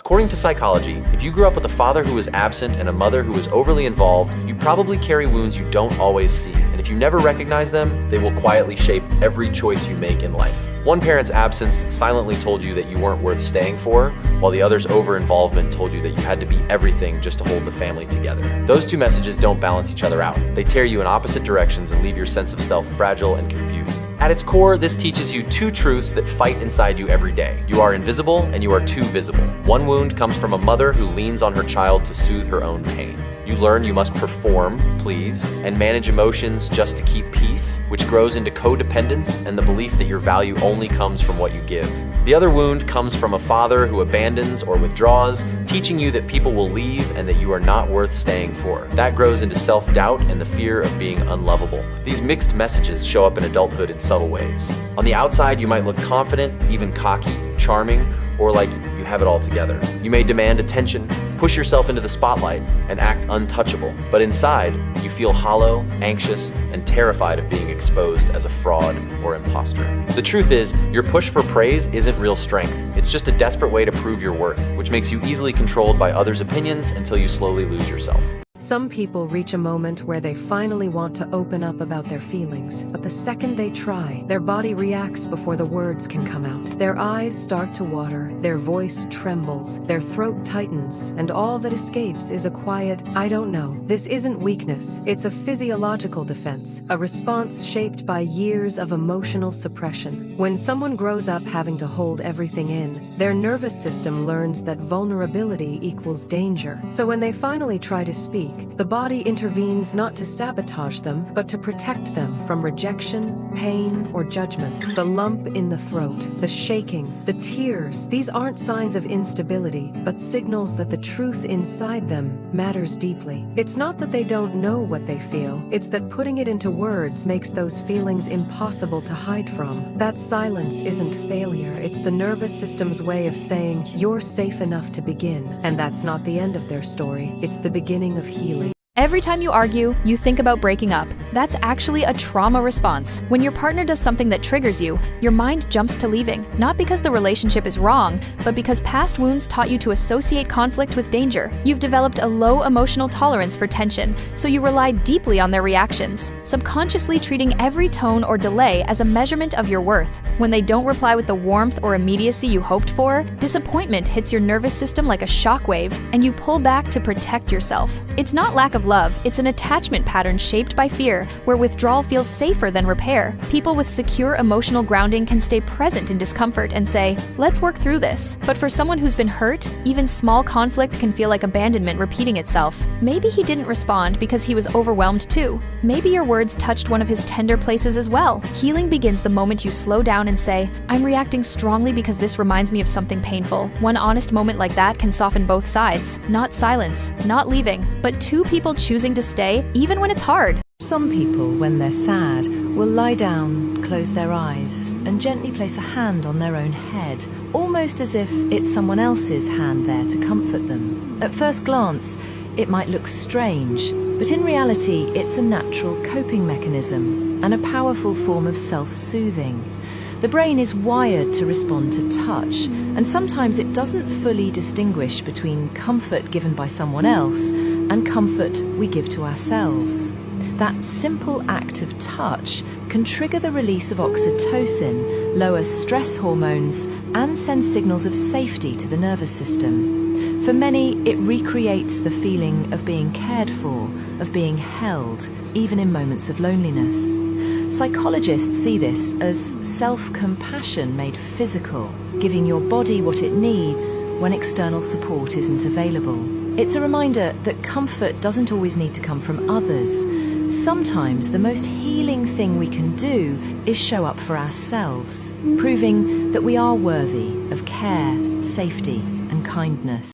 According to psychology, if you grew up with a father who was absent and a mother who was overly involved, you probably carry wounds you don't always see. And if you never recognize them, they will quietly shape every choice you make in life. One parent's absence silently told you that you weren't worth staying for, while the other's over-involvement told you that you had to be everything just to hold the family together. Those two messages don't balance each other out. They tear you in opposite directions and leave your sense of self fragile and confused. At its core, this teaches you two truths that fight inside you every day. You are invisible and you are too visible. One wound comes from a mother who leans on her child to soothe her own pain. You learn you must perform, please, and manage emotions just to keep peace, which grows into codependence and the belief that your value only comes from what you give. The other wound comes from a father who abandons or withdraws, teaching you that people will leave and that you are not worth staying for. That grows into self-doubt and the fear of being unlovable. These mixed messages show up in adulthood in subtle ways. On the outside, you might look confident, even cocky, charming, or like you have it all together. You may demand attention, push yourself into the spotlight, and act untouchable. But inside, you feel hollow, anxious, and terrified of being exposed as a fraud or imposter. The truth is, your push for praise isn't real strength. It's just a desperate way to prove your worth, which makes you easily controlled by others' opinions until you slowly lose yourself. Some people reach a moment where they finally want to open up about their feelings, but the second they try, their body reacts before the words can come out. Their eyes start to water, their voice trembles, their throat tightens, and all that escapes is a quiet, "I don't know." This isn't weakness, it's a physiological defense, a response shaped by years of emotional suppression. When someone grows up having to hold everything in, their nervous system learns that vulnerability equals danger. So when they finally try to speak, the body intervenes not to sabotage them, but to protect them from rejection, pain, or judgment. The lump in the throat, the shaking, the tears, these aren't signs of instability, but signals that the truth inside them matters deeply. It's not that they don't know what they feel, it's that putting it into words makes those feelings impossible to hide from. That silence isn't failure, it's the nervous system's way of saying, "You're safe enough to begin." And that's not the end of their story, it's the beginning of healing. Every time you argue, you think about breaking up. That's actually a trauma response. When your partner does something that triggers you, your mind jumps to leaving, not because the relationship is wrong, but because past wounds taught you to associate conflict with danger. You've developed a low emotional tolerance for tension, so you rely deeply on their reactions, subconsciously treating every tone or delay as a measurement of your worth. When they don't reply with the warmth or immediacy you hoped for, disappointment hits your nervous system like a shockwave, and you pull back to protect yourself. It's not lack of love, it's an attachment pattern shaped by fear, where withdrawal feels safer than repair. People with secure emotional grounding can stay present in discomfort and say, "Let's work through this." But for someone who's been hurt, even small conflict can feel like abandonment repeating itself. Maybe he didn't respond because he was overwhelmed too. Maybe your words touched one of his tender places as well. Healing begins the moment you slow down and say, "I'm reacting strongly because this reminds me of something painful." One honest moment like that can soften both sides. Not silence, not leaving, but two people choosing to stay even when it's hard. Some people, when they're sad, will lie down, close their eyes, and gently place a hand on their own head, almost as if it's someone else's hand there to comfort them. At first glance, it might look strange, but in reality, it's a natural coping mechanism and a powerful form of self-soothing. The brain is wired to respond to touch, and sometimes it doesn't fully distinguish between comfort given by someone else and comfort we give to ourselves. That simple act of touch can trigger the release of oxytocin, lower stress hormones, and send signals of safety to the nervous system. For many, it recreates the feeling of being cared for, of being held, even in moments of loneliness. Psychologists see this as self-compassion made physical, giving your body what it needs when external support isn't available. It's a reminder that comfort doesn't always need to come from others. Sometimes the most healing thing we can do is show up for ourselves, proving that we are worthy of care, safety, and kindness.